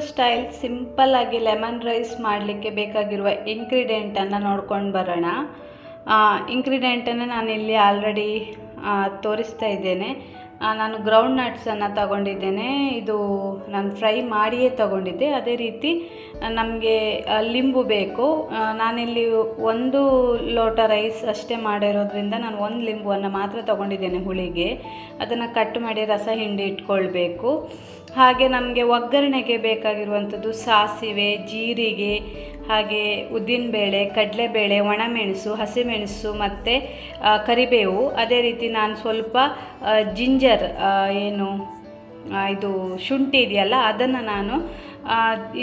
Style ಸಿಂಪಲ್ಲಾಗಿ lemon rice ಮಾಡಲಿಕ್ಕೆ ಬೇಕಾಗಿರುವ ಇಂಗ್ರೀಡಿಯೆಂಟನ್ನು ನೋಡ್ಕೊಂಡು ಬರೋಣ. ಇಂಗ್ರೀಡಿಯೆಂಟನ್ನು ನಾನಿಲ್ಲಿ ಆಲ್ರೆಡಿ ತೋರಿಸ್ತಾ ಇದ್ದೇನೆ. ನಾನು ಗ್ರೌಂಡ್ ನಟ್ಸನ್ನು ತಗೊಂಡಿದ್ದೇನೆ. ಇದು ನಾನು ಫ್ರೈ ಮಾಡಿಯೇ ತಗೊಂಡಿದ್ದೆ. ಅದೇ ರೀತಿ ನಮಗೆ ಲಿಂಬು ಬೇಕು. ನಾನಿಲ್ಲಿ 1 ಲೋಟ ರೈಸ್ ಅಷ್ಟೇ ಮಾಡಿರೋದ್ರಿಂದ ನಾನು 1 ಲಿಂಬುವನ್ನು ಮಾತ್ರ ತಗೊಂಡಿದ್ದೇನೆ ಹುಳಿಗೆ. ಅದನ್ನು ಕಟ್ ಮಾಡಿ ರಸ ಹಿಂಡಿ ಇಟ್ಕೊಳ್ಬೇಕು. ಹಾಗೆ ನಮಗೆ ಒಗ್ಗರಣೆಗೆ ಬೇಕಾಗಿರುವಂಥದ್ದು ಸಾಸಿವೆ, ಜೀರಿಗೆ, ಹಾಗೆ ಉದ್ದಿನಬೇಳೆ, ಕಡಲೆಬೇಳೆ, ಒಣಮೆಣಸು, ಹಸಿಮೆಣಸು ಮತ್ತು ಕರಿಬೇವು. ಅದೇ ರೀತಿ ನಾನು ಸ್ವಲ್ಪ ಜಿಂಜರ್ ಇದು ಶುಂಠಿ ಇದೆಯಲ್ಲ ಅದನ್ನು ನಾನು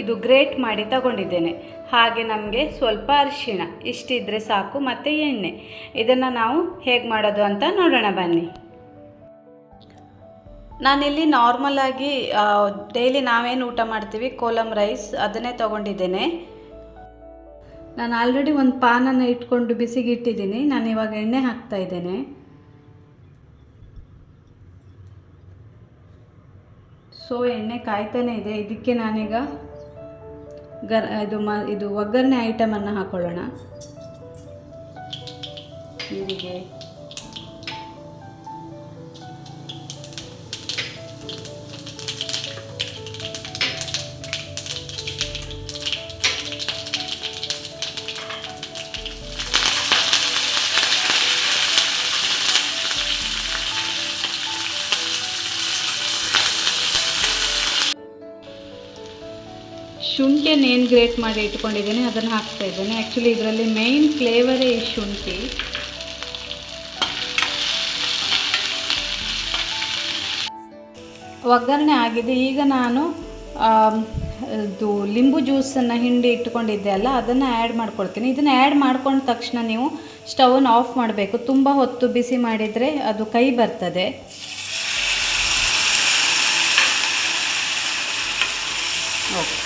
ಇದು ಗ್ರೇಟ್ ಮಾಡಿ ತಗೊಂಡಿದ್ದೇನೆ. ಹಾಗೆ ನಮಗೆ ಸ್ವಲ್ಪ ಅರಿಶಿಣ ಇಷ್ಟಿದ್ರೆ ಸಾಕು, ಮತ್ತು ಎಣ್ಣೆ. ಇದನ್ನು ನಾವು ಹೇಗೆ ಮಾಡೋದು ಅಂತ ನೋಡೋಣ ಬನ್ನಿ. ನಾನಿಲ್ಲಿ ನಾರ್ಮಲಾಗಿ ಡೈಲಿ ನಾವೇನು ಊಟ ಮಾಡ್ತೀವಿ ಕೋಲಮ್ ರೈಸ್ ಅದನ್ನೇ ತೊಗೊಂಡಿದ್ದೇನೆ. ನಾನು ಆಲ್ರೆಡಿ ಒಂದು ಪಾನನ್ನು ಇಟ್ಕೊಂಡು ಬಿಸಿಗೆ ಇಟ್ಟಿದ್ದೀನಿ. ನಾನು ಇವಾಗ ಎಣ್ಣೆ ಹಾಕ್ತಾ ಇದ್ದೇನೆ. ಎಣ್ಣೆ ಕಾಯ್ತಾನೆ ಇದೆ. ಇದಕ್ಕೆ ನಾನೀಗ ಇದು ಒಗ್ಗರಣೆ ಐಟಮನ್ನು ಹಾಕೊಳ್ಳೋಣ. ಜೀರಿಗೆ, ಶುಂಠಿಯನ್ನು ಏನು ಗ್ರೇಟ್ ಮಾಡಿ ಇಟ್ಕೊಂಡಿದ್ದೀನಿ ಅದನ್ನು ಹಾಕ್ತಾ ಇದ್ದೇನೆ. ಆ್ಯಕ್ಚುಲಿ ಇದರಲ್ಲಿ ಮೇಯ್ನ್ ಫ್ಲೇವರೇ ಈ ಶುಂಠಿ. ಒಗ್ಗರಣೆ ಆಗಿದೆ. ಈಗ ನಾನು ಇದು ಲಿಂಬು ಜ್ಯೂಸನ್ನು ಹಿಂಡಿ ಇಟ್ಕೊಂಡಿದ್ದೆ ಅಲ್ಲ ಅದನ್ನು ಆ್ಯಡ್ ಮಾಡ್ಕೊಳ್ತೀನಿ. ಇದನ್ನು ಆ್ಯಡ್ ಮಾಡ್ಕೊಂಡ ತಕ್ಷಣ ನೀವು ಸ್ಟವನ್ನು ಆಫ್ ಮಾಡಬೇಕು. ತುಂಬ ಹೊತ್ತು ಬಿಸಿ ಮಾಡಿದರೆ ಅದು ಕೈ ಬರ್ತದೆ. ಓಕೆ,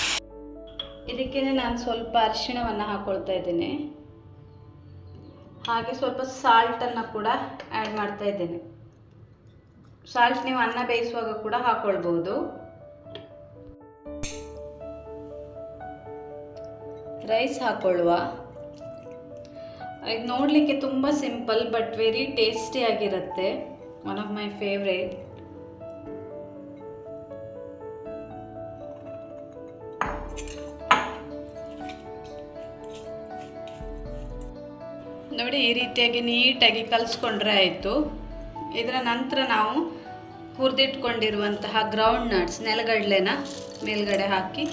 ಇದಕ್ಕೆ ನಾನು ಸ್ವಲ್ಪ ಅರಿಶಿಣವನ್ನು ಹಾಕ್ಕೊಳ್ತಾ ಇದ್ದೇನೆ. ಹಾಗೆ ಸ್ವಲ್ಪ ಸಾಲ್ಟನ್ನು ಕೂಡ ಆ್ಯಡ್ ಮಾಡ್ತಾ ಇದ್ದೇನೆ. ಸಾಲ್ಟ್ ನೀವು ಅನ್ನ ಬೇಯಿಸುವಾಗ ಕೂಡ ಹಾಕ್ಕೊಳ್ಬೋದು. ರೈಸ್ ಹಾಕ್ಕೊಳ್ಳುವ. ಇದು ನೋಡಲಿಕ್ಕೆ ತುಂಬ ಸಿಂಪಲ್ ಬಟ್ ವೆರಿ ಟೇಸ್ಟಿ ಆಗಿರುತ್ತೆ. One of my favourite. ನೋಡಿ, ಈ ರೀತಿಯಾಗಿ ನೀಟಾಗಿ ಕಲಿಸ್ಕೊಂಡ್ರೆ ಆಯಿತು. ಇದರ ನಂತರ ನಾವು ಹುರಿದಿಟ್ಕೊಂಡಿರುವಂತಹ ಗ್ರೌಂಡ್ ನಟ್ಸ್ ನೆಲಗಡಲೆನ ಮೇಲ್ಗಡೆ ಹಾಕಿ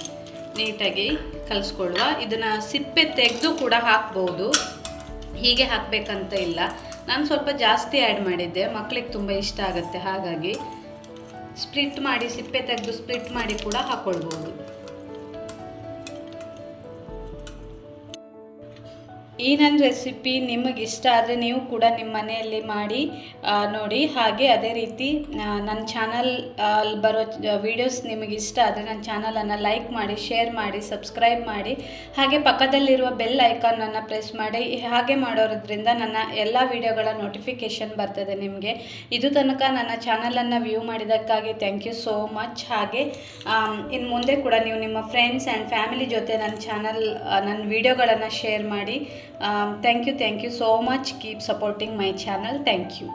ನೀಟಾಗಿ ಕಲಿಸ್ಕೊಳ್ಳುವ. ಇದನ್ನು ಸಿಪ್ಪೆ ತೆಗೆದು ಕೂಡ ಹಾಕ್ಬೋದು, ಹೀಗೆ ಹಾಕಬೇಕಂತ ಇಲ್ಲ. ನಾನು ಸ್ವಲ್ಪ ಜಾಸ್ತಿ ಆ್ಯಡ್ ಮಾಡಿದ್ದೆ, ಮಕ್ಕಳಿಗೆ ತುಂಬ ಇಷ್ಟ ಆಗುತ್ತೆ. ಹಾಗಾಗಿ ಸ್ಪ್ಲಿಟ್ ಮಾಡಿ, ಸಿಪ್ಪೆ ತೆಗೆದು ಸ್ಪ್ಲಿಟ್ ಮಾಡಿ ಕೂಡ ಹಾಕ್ಕೊಳ್ಬೋದು. ಈ ನನ್ನ ರೆಸಿಪಿ ನಿಮಗೆ ಇಷ್ಟ ಆದರೆ ನೀವು ಕೂಡ ನಿಮ್ಮ ಮನೆಯಲ್ಲಿ ಮಾಡಿ ನೋಡಿ. ಹಾಗೆ ಅದೇ ರೀತಿ ನನ್ನ ಚಾನಲ್ ಬರೋ ವಿಡಿಯೋಸ್ ನಿಮಗೆ ಇಷ್ಟ ಆದರೆ ನನ್ನ ಚಾನಲನ್ನು ಲೈಕ್ ಮಾಡಿ, ಶೇರ್ ಮಾಡಿ, ಸಬ್ಸ್ಕ್ರೈಬ್ ಮಾಡಿ. ಹಾಗೆ ಪಕ್ಕದಲ್ಲಿರುವ ಬೆಲ್ ಐಕಾನನ್ನು ಪ್ರೆಸ್ ಮಾಡಿ. ಹಾಗೆ ಮಾಡೋದ್ರಿಂದ ನನ್ನ ಎಲ್ಲ ವಿಡಿಯೋಗಳ ನೋಟಿಫಿಕೇಷನ್ ಬರ್ತದೆ ನಿಮಗೆ. ಇದು ತನಕ ನನ್ನ ಚಾನಲನ್ನು ವ್ಯೂ ಮಾಡಿದ್ದಕ್ಕಾಗಿ ಥ್ಯಾಂಕ್ ಯು ಸೋ ಮಚ್. ಹಾಗೆ ಇನ್ನು ಮುಂದೆ ಕೂಡ ನೀವು ನಿಮ್ಮ ಫ್ರೆಂಡ್ಸ್ ಆ್ಯಂಡ್ ಫ್ಯಾಮಿಲಿ ಜೊತೆ ನನ್ನ ವಿಡಿಯೋಗಳನ್ನು ಶೇರ್ ಮಾಡಿ. Thank you so much. Keep supporting my channel. Thank you.